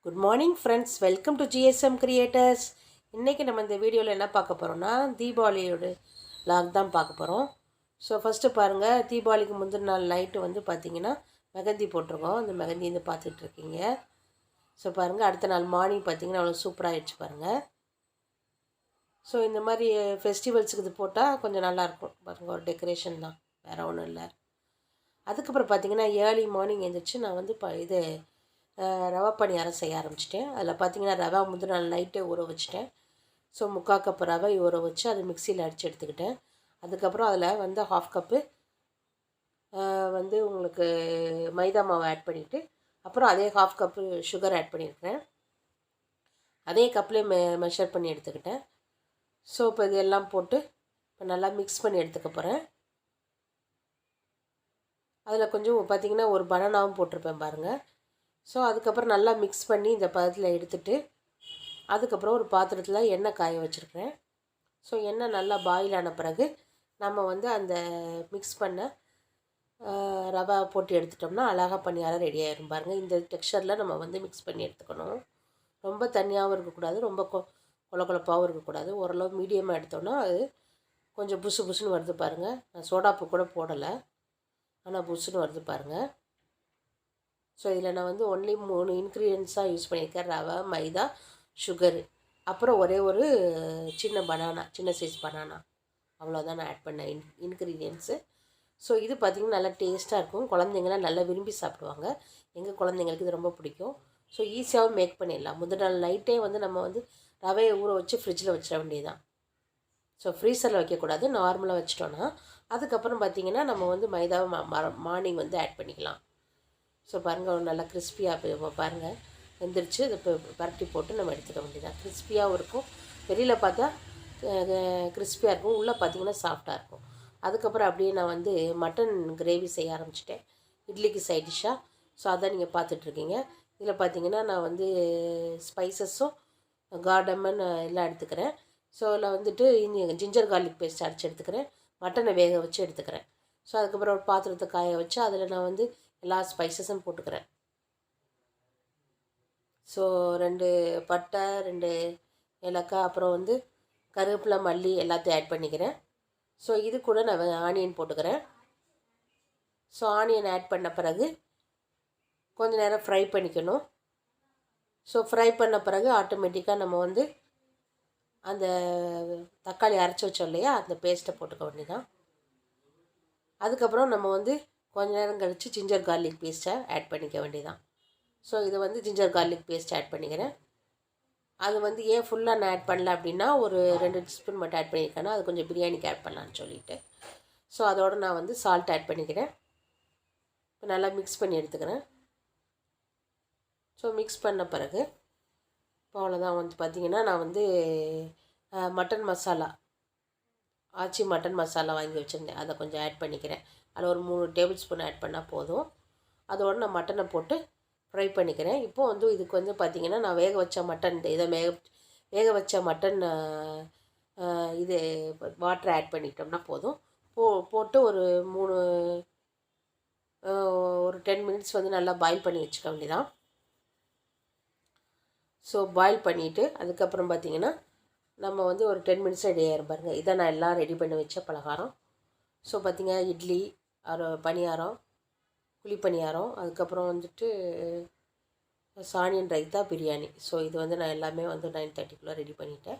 Good morning friends, welcome to GSM creators. இன்றைக்கி நம்ம இந்த வீடியோவில் என்ன பார்க்க போகிறோம்னா தீபாவளியோட லாக் தான் பார்க்க போகிறோம். ஸோ ஃபஸ்ட்டு பாருங்கள், தீபாவளிக்கு முந்தின நாள் நைட்டு வந்து பார்த்திங்கன்னா மெஹந்தி போட்டிருக்கோம். அந்த மெஹந்தி வந்து பார்த்துட்ருக்கீங்க. ஸோ பாருங்கள், அடுத்த நாள் மார்னிங் பார்த்திங்கன்னா அவ்வளோ சூப்பராகிடுச்சு பாருங்கள். ஸோ இந்த மாதிரி ஃபெஸ்டிவல்ஸுக்கு இது போட்டால் கொஞ்சம் நல்லாயிருக்கும் பாருங்கள். ஒரு டெக்கரேஷன் தான், வேறு ஒன்றும் இல்லை. அதுக்கப்புறம் பார்த்திங்கன்னா ஏர்லி மார்னிங் எழுந்திரிச்சு நான் வந்து இது ரவா பணியாரம் செய்ய ஆரம்பிச்சிட்டேன். அதில் பார்த்திங்கன்னா ரவா முந்தின நாள் நைட்டே ஊற வச்சுட்டேன். ஸோ 3/4 கப்பு ரவை ஊற வச்சு அதை மிக்சியில் அடித்து எடுத்துக்கிட்டேன். அதுக்கப்புறம் அதில் வந்து 1/2 கப்பு வந்து உங்களுக்கு மைதா மாவு ஆட் பண்ணிவிட்டு, அப்புறம் அதே 1/2 கப்பு சுகர் ஆட் பண்ணியிருக்கிறேன். அதே கப்லேயே மெஷர் பண்ணி எடுத்துக்கிட்டேன். ஸோ இப்போ இதெல்லாம் போட்டு இப்போ நல்லா மிக்ஸ் பண்ணி எடுத்துக்க போகிறேன். அதில் கொஞ்சம் பார்த்திங்கன்னா ஒரு பனானாவும் போட்டிருப்பேன் பாருங்கள். ஸோ அதுக்கப்புறம் நல்லா மிக்ஸ் பண்ணி இந்த பதத்தில் எடுத்துகிட்டு, அதுக்கப்புறம் ஒரு பாத்திரத்தில் எண்ணெய் காய வச்சுருக்கிறேன். ஸோ எண்ணெய் நல்லா பாயில் ஆன பிறகு நம்ம வந்து அந்த மிக்ஸ் பண்ண ரவை போட்டு எடுத்துட்டோம்னா அழகாக பணியாரம் ரெடி ஆகிடும் பாருங்கள். இந்த டெக்ஸ்சரில் நம்ம வந்து மிக்ஸ் பண்ணி எடுத்துக்கணும். ரொம்ப தண்ணியாகவும் இருக்கக்கூடாது, ரொம்ப கொலப்பாகவும் இருக்கக்கூடாது. ஓரளவு மீடியமாக எடுத்தோன்னா அது கொஞ்சம் புசு புசுன்னு வருது பாருங்கள். நான் சோடாப்பு கூட போடலை, ஆனால் புசுன்னு வருது பாருங்கள். ஸோ இதில் நான் வந்து ஒன்லி 3 இன்க்ரீடியன்ஸாக யூஸ் பண்ணியிருக்கேன். ரவை, மைதா, சுகரு, அப்புறம் ஒரே ஒரு சின்ன பனானா, சின்ன சைஸ் பனானா, அவ்வளோதான் நான் ஆட் பண்ணேன் இன்க்ரீடியன்ஸு. ஸோ இது பார்த்திங்கன்னா நல்லா டேஸ்ட்டாக இருக்கும். குழந்தைங்களாம் நல்லா விரும்பி சாப்பிடுவாங்க. எங்கள் குழந்தைங்களுக்கு இது ரொம்ப பிடிக்கும். ஸோ ஈஸியாகவும் மேக் பண்ணிடலாம். முதல் நாள் நைட்டே வந்து நம்ம வந்து ரவையை ஊற வச்சு ஃப்ரிட்ஜில் வச்சிட வேண்டியதுதான். ஸோ ஃப்ரீசரில் வைக்கக்கூடாது, நார்மலாக வச்சிட்டோன்னா அதுக்கப்புறம் பார்த்திங்கன்னா நம்ம வந்து மைதாவை மார்னிங் வந்து ஆட் பண்ணிக்கலாம். ஸோ பாருங்கள், நல்லா கிறிஸ்பியாக பாருங்கள் வெந்துருச்சு. இதை இப்போ பரட்டி போட்டு நம்ம எடுத்துக்க வேண்டியதான். கிறிஸ்பியாகவும் இருக்கும், வெளியில் பார்த்தா கிறிஸ்பியாக இருக்கும், உள்ளே பார்த்திங்கன்னா சாஃப்டாக இருக்கும். அதுக்கப்புறம் அப்படியே நான் வந்து மட்டன் கிரேவி செய்ய ஆரம்பிச்சிட்டேன், இட்லிக்கு சைட் டிஷ்ஷாக. ஸோ அதான் நீங்கள் பார்த்துட்ருக்கீங்க. இதில் பார்த்திங்கன்னா நான் வந்து ஸ்பைசஸும் கார்டமன் எல்லாம் எடுத்துக்கிறேன். ஸோ அதில் வந்துட்டு ஜிஞ்சர் கார்லிக் பேஸ்ட் அரைச்சி எடுத்துக்கிறேன். மட்டனை வேக வச்சு எடுத்துக்கிறேன். ஸோ அதுக்கப்புறம் ஒரு பாத்திரத்தை காய வச்சு அதில் நான் வந்து எல்லா ஸ்பைசஸும் போட்டுக்கிறேன். ஸோ 2 பட்டை, 2 ஏலக்காய், அப்புறம் வந்து கருவேப்பிலை, மல்லி எல்லாத்தையும் ஆட் பண்ணிக்கிறேன். ஸோ இது கூட நான் ஆனியன் போட்டுக்கிறேன். ஸோ ஆனியன் ஆட் பண்ண பிறகு கொஞ்சம் நேரம் ஃப்ரை பண்ணிக்கணும். ஸோ ஃப்ரை பண்ண பிறகு ஆட்டோமேட்டிக்காக நம்ம வந்து அந்த தக்காளி அரைச்சி வச்சோம் இல்லையா, அந்த பேஸ்ட்டை போட்டுக்க வேண்டியதான். அதுக்கப்புறம் நம்ம வந்து கொஞ்ச நேரம் கழித்து ஜிஞ்சர் கார்லிக் பேஸ்ட்டை ஆட் பண்ணிக்க வேண்டியதான். ஸோ இதை வந்து ஜிஞ்சர் கார்லிக் பேஸ்ட் ஆட் பண்ணிக்கிறேன். அது வந்து ஏன் ஃபுல்லாக நான் ஆட் பண்ணல அப்படின்னா, ஒரு 2 டீஸ்பூன் மட்டும் ஆட் பண்ணியிருக்கேன்னா அது கொஞ்சம் பிரியாணிக்கு ஆட் பண்ணலான்னு சொல்லிவிட்டு. ஸோ அதோடு நான் வந்து சால்ட் ஆட் பண்ணிக்கிறேன். இப்போ நல்லா மிக்ஸ் பண்ணி எடுத்துக்கிறேன். ஸோ மிக்ஸ் பண்ண பிறகு இப்போ அவ்வளோதான். வந்து பார்த்திங்கன்னா நான் வந்து மட்டன் மசாலா, ஆச்சி மட்டன் மசாலா வாங்கி வச்சுருந்தேன், அதை கொஞ்சம் ஆட் பண்ணிக்கிறேன். அதில் ஒரு 3 டேபிள் ஸ்பூன் ஆட் பண்ணால் போதும். அதோடு நான் மட்டனை போட்டு ஃப்ரை பண்ணிக்கிறேன். இப்போது வந்து இதுக்கு வந்து பார்த்திங்கன்னா நான் வேக வச்ச மட்டன், இதை வேக வச்ச மட்டன் இது வாட்டர் ஆட் பண்ணிட்டோம்னா போதும். போட்டு ஒரு 10 மினிட்ஸ் வந்து நல்லா பாயில் பண்ணி வச்சுக்க வேண்டியதான். ஸோ பாயில் பண்ணிவிட்டு அதுக்கப்புறம் பார்த்திங்கன்னா நம்ம வந்து ஒரு 10 மினிட்ஸ் ரெடி ஆகிரும் பாருங்கள். இதை நான் எல்லாம் ரெடி பண்ணி வச்ச பலகாரம். ஸோ பார்த்திங்கன்னா இட்லி, பணியாரம், குழி பணியாரம், அதுக்கப்புறம் வந்துட்டு சானியன் ரைத்தா, பிரியாணி. ஸோ இது வந்து நான் எல்லாமே வந்து 9:30க்குள்ளே ரெடி பண்ணிட்டேன்.